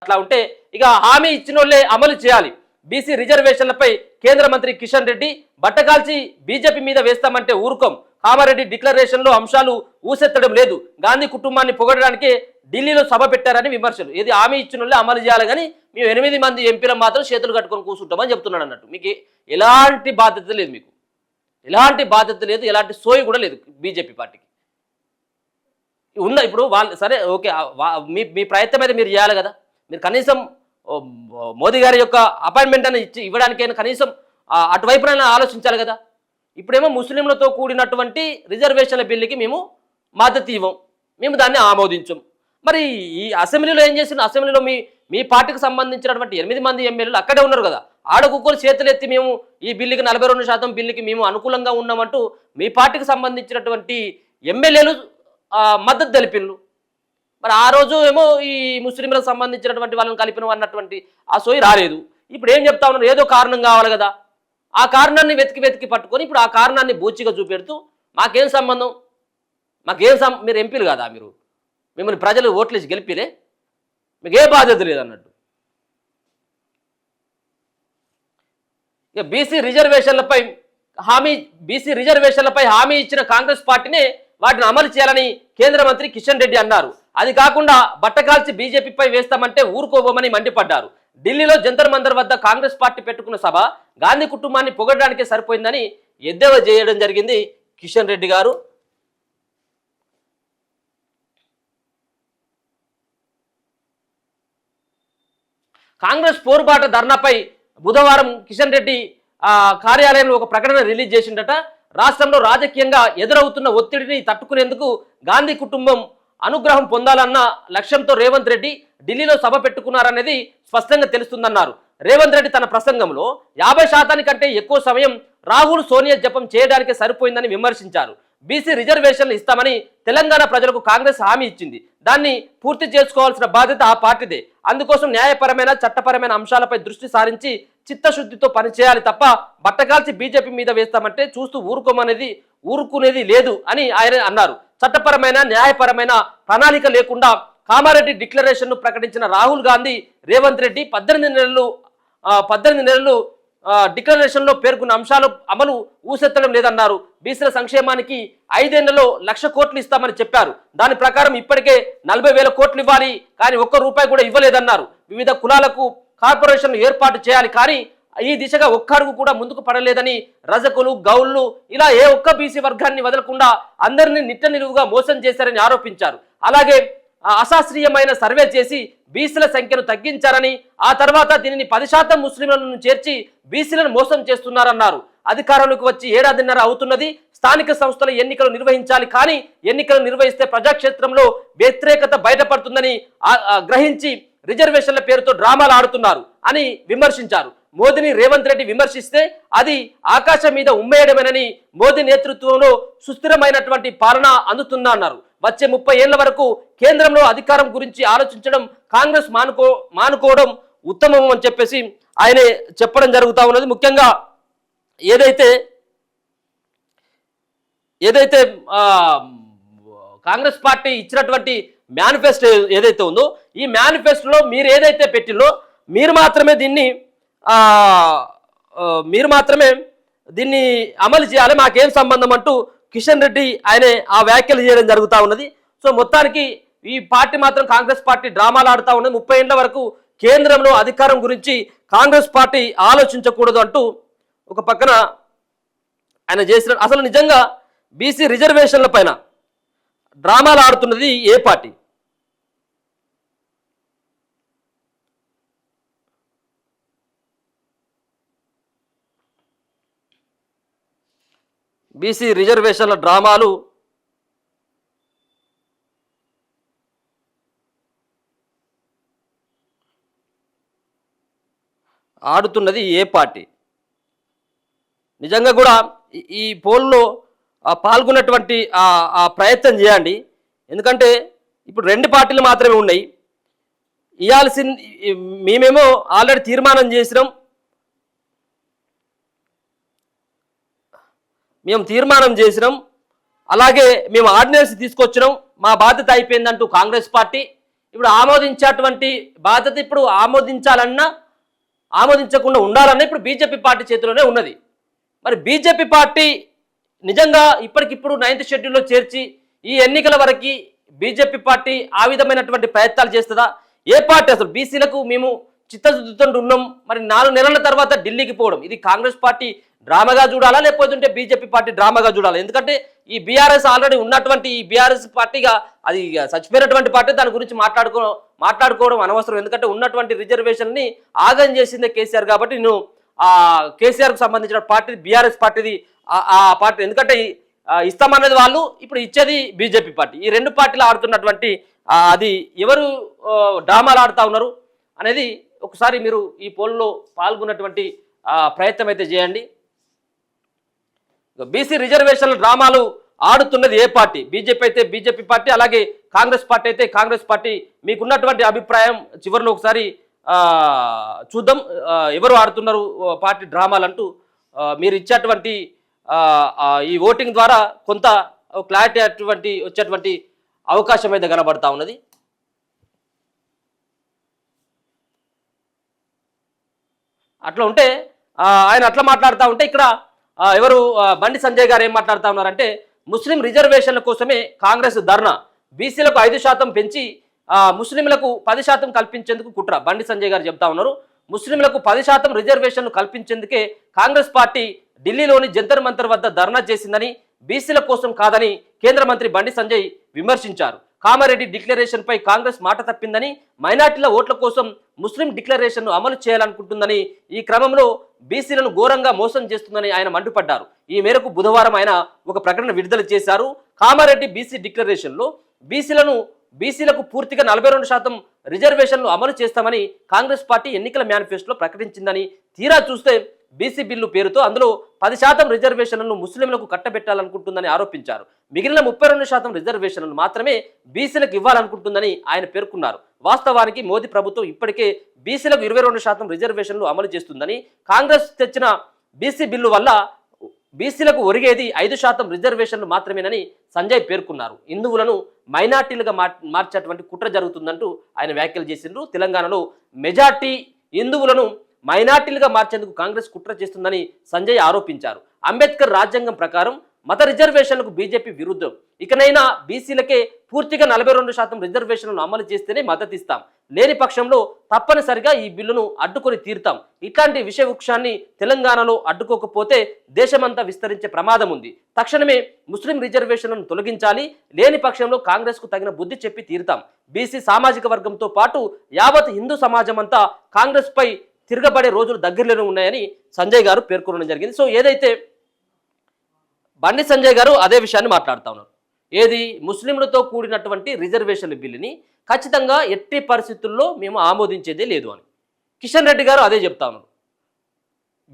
అట్లా ఉంటే ఇక హామీ ఇచ్చిన వాళ్ళే అమలు చేయాలి. బీసీ రిజర్వేషన్లపై కేంద్ర మంత్రి కిషన్ రెడ్డి బట్టకాల్చి బీజేపీ మీద వేస్తామంటే ఊరుకోం. కామారెడ్డి డిక్లరేషన్లో అంశాలు ఊసెత్తడం లేదు. గాంధీ కుటుంబాన్ని పొగడడానికి ఢిల్లీలో సభ పెట్టారని విమర్శలు. ఏది హామీ ఇచ్చిన వాళ్ళే అమలు చేయాలి, కానీ మేము 8 మంది ఎంపీలను మాత్రం చేతులు కట్టుకొని కూర్చుంటామని చెప్తున్నాడు అన్నట్టు. మీకు ఎలాంటి బాధ్యత లేదు, మీకు ఎలాంటి బాధ్యత లేదు, ఎలాంటి సోయి కూడా లేదు బీజేపీ పార్టీకి ఉందా. ఇప్పుడు వాళ్ళు సరే ఓకే, మీ ప్రయత్నం అయితే మీరు చేయాలి కదా. మీరు కనీసం మోదీ గారి యొక్క అపాయింట్మెంట్ అని ఇవ్వడానికైనా కనీసం అటువైపునైనా ఆలోచించాలి కదా. ఇప్పుడేమో ముస్లింలతో కూడినటువంటి రిజర్వేషన్ల బిల్లుకి మేము మద్దతు ఇవ్వం, మేము దాన్ని ఆమోదించం. మరి ఈ అసెంబ్లీలో ఏం చేసిన, అసెంబ్లీలో మీ పార్టీకి సంబంధించినటువంటి 8 మంది ఎమ్మెల్యేలు అక్కడే ఉన్నారు కదా. ఆడకుక్కలు చేతులు ఎత్తి మేము ఈ బిల్లుకి 42% బిల్లుకి మేము అనుకూలంగా ఉన్నామంటూ మీ పార్టీకి సంబంధించినటువంటి ఎమ్మెల్యేలు మద్దతు తెలిపిన్లు. మరి ఆ రోజు ఏమో ఈ ముస్లింలకు సంబంధించినటువంటి వాళ్ళని కలిపిన అన్నటువంటి ఆ సోయి రాలేదు. ఇప్పుడు ఏం చెప్తా ఉన్నారు, ఏదో కారణం కావాలి కదా. ఆ కారణాన్ని వెతికి పట్టుకొని ఇప్పుడు ఆ కారణాన్ని బూచిగా చూపెడుతూ మాకేం సంబంధం, మీరు ఎంపీలు కదా, మిమ్మల్ని ప్రజలు ఓట్లేసి గెలిపిలే, మీకు ఏ బాధ్యత లేదన్నట్టు. ఇక బీసీ రిజర్వేషన్లపై హామీ ఇచ్చిన కాంగ్రెస్ పార్టీనే వాటిని అమలు చేయాలని కేంద్ర మంత్రి కిషన్ రెడ్డి అన్నారు. అది కాకుండా బట్టకాల్చి బీజేపీపై వేస్తామంటే ఊరుకోబోమని మండిపడ్డారు. ఢిల్లీలో జంతర్ మంతర్ వద్ద కాంగ్రెస్ పార్టీ పెట్టుకున్న సభ గాంధీ కుటుంబాన్ని పొగడడానికే సరిపోయిందని ఎద్దేవా చేయడం జరిగింది కిషన్ రెడ్డి గారు. కాంగ్రెస్ పోరుబాట ధర్నాపై బుధవారం కిషన్ రెడ్డి కార్యాలయంలో ఒక ప్రకటన రిలీజ్ చేసిందట. రాష్ట్రంలో రాజకీయంగా ఎదురవుతున్న ఒత్తిడిని తట్టుకునేందుకు గాంధీ కుటుంబం అనుగ్రహం పొందాలన్న లక్ష్యంతో రేవంత్ రెడ్డి ఢిల్లీలో సభ పెట్టుకున్నారనేది స్పష్టంగా తెలుస్తుందన్నారు. రేవంత్ రెడ్డి తన ప్రసంగంలో 50% కంటే ఎక్కువ సమయం రాహుల్ సోనియా జపం చేయడానికి సరిపోయిందని విమర్శించారు. బీసీ రిజర్వేషన్లు ఇస్తామని తెలంగాణ ప్రజలకు కాంగ్రెస్ హామీ ఇచ్చింది. దాన్ని పూర్తి చేసుకోవాల్సిన బాధ్యత ఆ పార్టీదే. అందుకోసం న్యాయపరమైన చట్టపరమైన అంశాలపై దృష్టి సారించి చిత్తశుద్ధితో పనిచేయాలి తప్ప బట్టకాల్చి బీజేపీ మీద వేస్తామంటే చూస్తూ ఊరుకునేది లేదు అని ఆయన అన్నారు. చట్టపరమైన న్యాయపరమైన ప్రణాళిక లేకుండా కామారెడ్డి డిక్లరేషన్ను ప్రకటించిన రాహుల్ గాంధీ రేవంత్ రెడ్డి 18 నెలలు డిక్లరేషన్లో పేర్కొన్న అంశాలు అమలు ఊసెత్తడం లేదన్నారు. బీసీల సంక్షేమానికి 5 ఏళ్లలో 1,00,000 కోట్లు ఇస్తామని చెప్పారు. దాని ప్రకారం ఇప్పటికే 40,000 కోట్లు ఇవ్వాలి, కానీ ₹1 కూడా ఇవ్వలేదన్నారు. వివిధ కులాలకు కార్పొరేషన్లు ఏర్పాటు చేయాలి, కానీ ఈ దిశగా ఒక్క అడుగు కూడా ముందుకు పడలేదని, రజకులు గౌళ్ళు ఇలా ఏ ఒక్క బీసీ వర్గాన్ని వదలకుండా అందరినీ నిట్ట నిలువుగా మోసం చేశారని ఆరోపించారు. అలాగే అశాస్త్రీయమైన సర్వే చేసి బీసీల సంఖ్యను తగ్గించారని, ఆ తర్వాత దీనిని 10% ముస్లింలను చేర్చి బీసీలను మోసం చేస్తున్నారన్నారు. అధికారంలోకి వచ్చి 1.5 ఏళ్లు అవుతున్నది. స్థానిక సంస్థల ఎన్నికలు నిర్వహించాలి, కానీ ఎన్నికలు నిర్వహిస్తే ప్రజాక్షేత్రంలో వ్యతిరేకత బయటపడుతుందని గ్రహించి రిజర్వేషన్ల పేరుతో డ్రామాలు ఆడుతున్నారు అని విమర్శించారు. మోదీని రేవంత్ రెడ్డి విమర్శిస్తే అది ఆకాశం మీద ఉమ్మేయడమేనని, మోదీ నేతృత్వంలో సుస్థిరమైనటువంటి పాలన అందుతుందా అన్నారు. వచ్చే 30 ఏళ్ల వరకు కేంద్రంలో అధికారం గురించి ఆలోచించడం కాంగ్రెస్ మానుకోవడం ఉత్తమం అని చెప్పేసి ఆయన చెప్పడం జరుగుతూ ఉన్నది. ముఖ్యంగా ఏదైతే కాంగ్రెస్ పార్టీ ఇచ్చినటువంటి మేనిఫెస్టో ఏదైతే ఉందో, ఈ మేనిఫెస్టోలో మీరు ఏదైతే పెట్టిలో మీరు మాత్రమే దీన్ని అమలు చేయాలి, మాకేం సంబంధం అంటూ కిషన్ రెడ్డి ఆయనే ఆ వ్యాఖ్యలు చేయడం జరుగుతూ ఉన్నది. సో మొత్తానికి ఈ పార్టీ మాత్రం కాంగ్రెస్ పార్టీ డ్రామాలు ఆడుతూ ఉన్నది. 30 ఏళ్ల వరకు కేంద్రంలో అధికారం గురించి కాంగ్రెస్ పార్టీ ఆలోచించకూడదు అంటూ ఒక పక్కన ఆయన చేసిన, అసలు నిజంగా బీసీ రిజర్వేషన్ల పైన డ్రామాలు ఆడుతున్నది ఏ పార్టీ? బీసీ రిజర్వేషన్ల డ్రామాలు ఆడుతున్నది ఏ పార్టీ? నిజంగా కూడా ఈ పోల్లో పాల్గొన్నటువంటి ఆ ప్రయత్నం చేయండి. ఎందుకంటే ఇప్పుడు 2 పార్టీలు మాత్రమే ఉన్నాయి. మేమేమో ఆల్రెడీ తీర్మానం చేసినాం, అలాగే మేము ఆర్డినెన్స్ తీసుకొచ్చినాం, మా బాధ్యత అయిపోయిందంటూ కాంగ్రెస్ పార్టీ. ఇప్పుడు ఆమోదించేటువంటి బాధ్యత ఇప్పుడు ఆమోదించాలన్నా ఆమోదించకుండా ఉండాలన్నా ఇప్పుడు బీజేపీ పార్టీ చేతిలోనే ఉన్నది. మరి బీజేపీ పార్టీ నిజంగా ఇప్పటికిప్పుడు 9th షెడ్యూల్లో చేర్చి ఈ ఎన్నికల వరకు బీజేపీ పార్టీ ఆ విధమైనటువంటి ప్రయత్నాలు చేస్తుందా? ఏ పార్టీ అసలు బీసీలకు మేము చిత్తశుద్ధితో ఉన్నాం, మరి 4 నెలల తర్వాత ఢిల్లీకి పోవడం ఇది కాంగ్రెస్ పార్టీ డ్రామాగా చూడాలా, లేకపోతే బీజేపీ పార్టీ డ్రామాగా చూడాలా? ఎందుకంటే ఈ బీఆర్ఎస్ ఆల్రెడీ ఉన్నటువంటి ఈ బీఆర్ఎస్ పార్టీగా అది చచ్చిపోయినటువంటి పార్టీ, దాని గురించి మాట్లాడుకోవడం అనవసరం. ఎందుకంటే ఉన్నటువంటి రిజర్వేషన్ని ఆగం చేసిందే కేసీఆర్ కాబట్టి నేను ఆ కేసీఆర్కు సంబంధించిన పార్టీ బీఆర్ఎస్ పార్టీది ఆ పార్టీ, ఎందుకంటే ఇస్తామన్నది వాళ్ళు, ఇప్పుడు ఇచ్చేది బీజేపీ పార్టీ. ఈ 2 పార్టీలు ఆడుతున్నటువంటి అది ఎవరు డ్రామాలు ఆడుతూ ఉన్నారు అనేది ఒకసారి మీరు ఈ పోల్లో పాల్గొన్నటువంటి ప్రయత్నం అయితే చేయండి. బీసీ రిజర్వేషన్ల డ్రామాలు ఆడుతున్నది ఏ పార్టీ? బీజేపీ అయితే బీజేపీ పార్టీ, అలాగే కాంగ్రెస్ పార్టీ అయితే కాంగ్రెస్ పార్టీ. మీకున్నటువంటి అభిప్రాయం చివరిలో ఒకసారి చూద్దాం, ఎవరు ఆడుతున్నారు పార్టీ డ్రామాలు అంటూ. మీరు ఇచ్చేటువంటి ఈ ఓటింగ్ ద్వారా కొంత క్లారిటీ వచ్చేటువంటి అవకాశం అయితే కనబడతా ఉన్నది. అట్లా ఉంటే ఆయన అట్లా మాట్లాడుతూ ఉంటే ఇక్కడ ఎవరు బండి సంజయ్ గారు ఏం మాట్లాడుతూ ఉన్నారంటే, ముస్లిం రిజర్వేషన్ల కోసమే కాంగ్రెస్ ధర్నా, బీసీలకు 5% పెంచి ముస్లింలకు 10% కల్పించేందుకు కుట్ర. బండి సంజయ్ గారు చెప్తా ఉన్నారు, ముస్లింలకు 10% రిజర్వేషన్లు కల్పించేందుకే కాంగ్రెస్ పార్టీ ఢిల్లీలోని జంతర్ మంతర్ వద్ద ధర్నా చేసిందని, బీసీల కోసం కాదని కేంద్ర మంత్రి బండి సంజయ్ విమర్శించారు. కామారెడ్డి డిక్లరేషన్ పై కాంగ్రెస్ మాట తప్పిందని, మైనార్టీల ఓట్ల కోసం ముస్లిం డిక్లరేషన్ను అమలు చేయాలనుకుంటుందని, ఈ క్రమంలో బీసీలను ఘోరంగా మోసం చేస్తుందని ఆయన మండిపడ్డారు. ఈ మేరకు బుధవారం ఆయన ఒక ప్రకటన విడుదల చేశారు. కామారెడ్డి బీసీ డిక్లరేషన్లో బీసీలకు పూర్తిగా 42% రిజర్వేషన్లు అమలు చేస్తామని కాంగ్రెస్ పార్టీ ఎన్నికల మేనిఫెస్టోలో ప్రకటించిందని, తీరా చూస్తే బీసీ బిల్లు పేరుతో అందులో 10% రిజర్వేషన్లను ముస్లింలకు కట్టబెట్టాలనుకుంటుందని ఆరోపించారు. మిగిలిన 32% రిజర్వేషన్లను మాత్రమే బీసీలకు ఇవ్వాలనుకుంటుందని ఆయన పేర్కొన్నారు. వాస్తవానికి మోదీ ప్రభుత్వం ఇప్పటికే బీసీలకు 22% రిజర్వేషన్లు అమలు చేస్తుందని, కాంగ్రెస్ తెచ్చిన బీసీ బిల్లు వల్ల బీసీలకు ఒరిగేది 5% రిజర్వేషన్లు మాత్రమేనని సంజయ్ పేర్కొన్నారు. హిందువులను మైనార్టీలుగా మార్చేటువంటి కుట్ర జరుగుతుందంటూ ఆయన వ్యాఖ్యలు చేసిండ్రు. తెలంగాణలో మెజార్టీ హిందువులను మైనార్టీలుగా మార్చేందుకు కాంగ్రెస్ కుట్ర చేస్తుందని సంజయ్ ఆరోపించారు. అంబేద్కర్ రాజ్యాంగం ప్రకారం మత రిజర్వేషన్లకు బీజేపీ విరుద్ధం. ఇకనైనా బీసీలకే పూర్తిగా 42% రిజర్వేషన్లను అమలు చేస్తేనే మద్దతు ఇస్తాం, లేని పక్షంలో తప్పనిసరిగా ఈ బిల్లును అడ్డుకొని తీరుతాం. ఇట్లాంటి విషవృక్షాన్ని తెలంగాణలో అడ్డుకోకపోతే దేశమంతా విస్తరించే ప్రమాదం ఉంది. తక్షణమే ముస్లిం రిజర్వేషన్లను తొలగించాలి, లేని పక్షంలో కాంగ్రెస్కు తగిన బుద్ధి చెప్పి తీరుతాం. బీసీ సామాజిక వర్గంతో పాటు యావత్ హిందూ సమాజం అంతా కాంగ్రెస్ పై తిరగబడే రోజులు దగ్గరలోనే ఉన్నాయని సంజయ్ గారు పేర్కొనడం జరిగింది. సో ఏదైతే బండి సంజయ్ గారు అదే విషయాన్ని మాట్లాడుతూ ఉన్నారు, ఏది ముస్లింలతో కూడినటువంటి రిజర్వేషన్ల బిల్లుని ఖచ్చితంగా ఎట్టి పరిస్థితుల్లో మేము ఆమోదించేదే లేదు అని. కిషన్ రెడ్డి గారు అదే చెప్తా ఉన్నారు.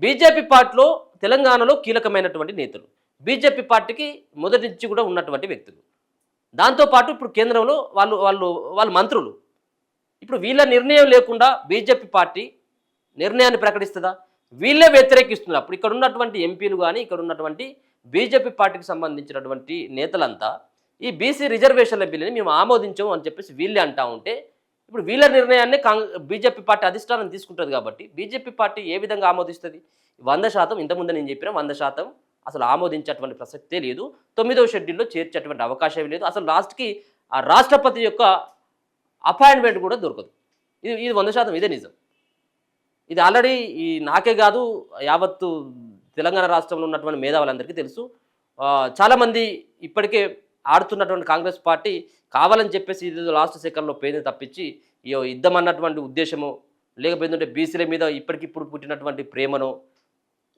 బీజేపీ పార్టీలో తెలంగాణలో కీలకమైనటువంటి నేతలు, బీజేపీ పార్టీకి మొదటి నుంచి కూడా ఉన్నటువంటి వ్యక్తులు, దాంతోపాటు ఇప్పుడు కేంద్రంలో వాళ్ళు మంత్రులు. ఇప్పుడు వీళ్ళ నిర్ణయం లేకుండా బీజేపీ పార్టీ నిర్ణయాన్ని ప్రకటిస్తుందా? వీళ్ళే వ్యతిరేకిస్తున్నారు. అప్పుడు ఇక్కడ ఉన్నటువంటి ఎంపీలు కానీ ఇక్కడ ఉన్నటువంటి బీజేపీ పార్టీకి సంబంధించినటువంటి నేతలంతా ఈ బీసీ రిజర్వేషన్ల బిల్లుని మేము ఆమోదించము అని చెప్పేసి వీళ్ళే అంటా ఉంటే, ఇప్పుడు వీళ్ళ నిర్ణయాన్ని బీజేపీ పార్టీ అధిష్టానం తీసుకుంటుంది. కాబట్టి బీజేపీ పార్టీ ఏ విధంగా ఆమోదిస్తుంది? 100%, ఇంతకుముందు నేను చెప్పిన 100% అసలు ఆమోదించేటువంటి ప్రసక్తే లేదు. 9వ షెడ్యూల్లో చేర్చేటువంటి అవకాశం లేదు. అసలు లాస్ట్కి ఆ రాష్ట్రపతి యొక్క అపాయింట్మెంట్ కూడా దొరకదు. ఇది 100% ఇదే నిజం. ఇది ఆల్రెడీ నాకే కాదు, యావత్తు తెలంగాణ రాష్ట్రంలో ఉన్నటువంటి మేధావులందరికీ తెలుసు. చాలామంది ఇప్పటికే ఆడుతున్నటువంటి కాంగ్రెస్ పార్టీ కావాలని చెప్పేసి ఇది లాస్ట్ సెకండ్లో పేరు తప్పించి యుద్ధం అన్నటువంటి ఉద్దేశమో, లేకపోతే బీసీల మీద ఇప్పటికిప్పుడు పుట్టినటువంటి ప్రేమనో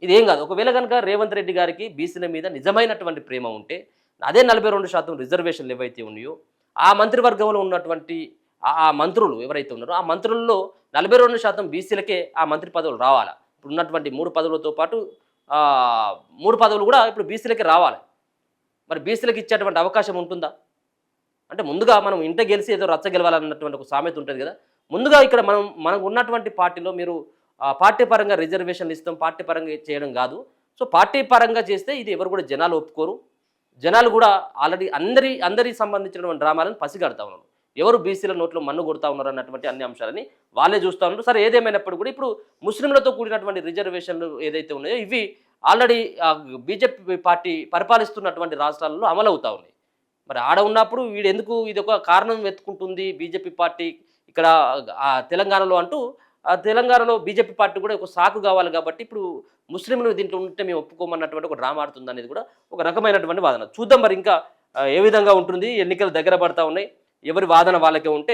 ఇదేం కాదు. ఒకవేళ కనుక రేవంత్ రెడ్డి గారికి బీసీల మీద నిజమైనటువంటి ప్రేమ ఉంటే అదే 42% రిజర్వేషన్లు ఏవైతే ఉన్నాయో ఆ మంత్రివర్గంలో ఉన్నటువంటి ఆ మంత్రులు ఎవరైతే ఉన్నారో ఆ మంత్రుల్లో 42% బీసీలకే ఆ మంత్రి పదవులు రావాలి. ఇప్పుడు ఉన్నటువంటి 3 పదవులతో పాటు 3 పదవులు కూడా ఇప్పుడు బీసీలకే రావాలి. మరి బీసీలకు ఇచ్చేటువంటి అవకాశం ఉంటుందా? అంటే ముందుగా మనం ఇంట గెలిచి ఏదో రచ్చ గెలవాలన్నటువంటి ఒక సామెత ఉంటుంది కదా. ముందుగా ఇక్కడ మనకు ఉన్నటువంటి పార్టీలో మీరు పార్టీ పరంగా రిజర్వేషన్లు ఇస్తాం, పార్టీ పరంగా చేయడం కాదు. సో పార్టీ పరంగా చేస్తే ఇది ఎవరు కూడా జనాలు ఒప్పుకోరు. జనాలు కూడా ఆల్రెడీ అందరి సంబంధించినటువంటి డ్రామాలను పసిగడతా ఉన్నారు. ఎవరు బీసీల నోట్లో మన్ను కొడతా ఉన్నారు అన్నటువంటి అన్ని అంశాలని వాళ్ళే చూస్తూ ఉన్నారు. సరే ఏదేమైనప్పుడు కూడా ఇప్పుడు ముస్లింలతో కూడినటువంటి రిజర్వేషన్లు ఏదైతే ఉన్నాయో ఇవి ఆల్రెడీ బీజేపీ పార్టీ పరిపాలిస్తున్నటువంటి రాష్ట్రాలలో అమలు అవుతా ఉన్నాయి. మరి ఆడ ఉన్నప్పుడు వీడు ఎందుకు ఇది ఒక కారణం వెతుకుంటుంది బీజేపీ పార్టీ ఇక్కడ తెలంగాణలో అంటూ ఆ తెలంగాణలో బీజేపీ పార్టీ కూడా ఒక సాకు కావాలి కాబట్టి ఇప్పుడు ముస్లింలు దీంట్లో ఉంటే మేము ఒప్పుకోమన్నటువంటి ఒక డ్రామా ఆడుతుంది అనేది కూడా ఒక రకమైనటువంటి వాదన. చూద్దాం మరి ఇంకా ఏ విధంగా ఉంటుంది. ఎన్నికలు దగ్గర పడతా ఉన్నాయి. ఎవరి వాదన వాళ్ళకే ఉంటే